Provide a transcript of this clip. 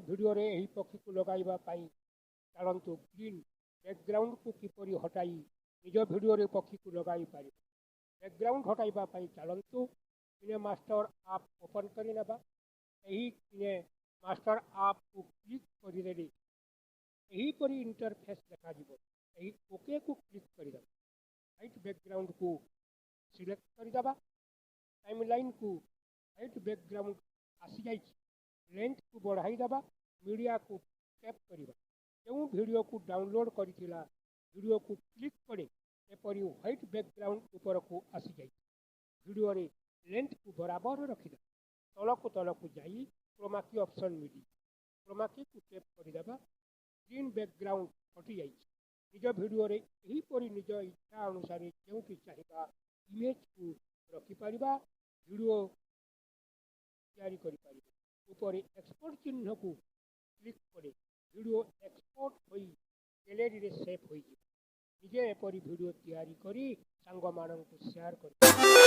Video रे एही पक्षी को लगाइबा पाई चलंतु ग्रीन बैकग्राउंड को किपरि हटाई निज भिडियो रे पक्षी को लगाई पारि। बैकग्राउंड हटाइबा पाई चलंतु किने मास्टर आप ओपन करि नबा। एही किने मास्टर आप को क्लिक करि देली एही परि इंटरफेस देखा जिवो। एही ओके को क्लिक करि दबा। व्हाइट बैकग्राउंड को सिलेक्ट करि दबा। टाइमलाइन को व्हाइट बैकग्राउंड आसी जाई। लेंथ को बढ़ाई दबा। मीडिया को टैप करिबा। जो वीडियो को डाउनलोड करिथिला वीडियो को क्लिक करे एपरि व्हाइट बैकग्राउंड ऊपर को आसी जाई। वीडियो रे लेंथ को बराबर रखिदा। तल को जाई क्रोमा की ऑप्शन मिली। क्रोमा की को टैप करि दबा। ग्रीन बैकग्राउंड हटि जाई। निज वीडियो रे एही परि निज इच्छा अनुसार जेउटी चाहिबा इमेज को रखि परिबा। वीडियो तैयारी करि परिबा। ऊपर एक्सपोर्ट चिन्ह को क्लिक करे वीडियो एक्सपोर्ट होई गैलरी रे सेव होई। निजे एपरि वीडियो तैयारी करी सांग मानन को शेयर करी।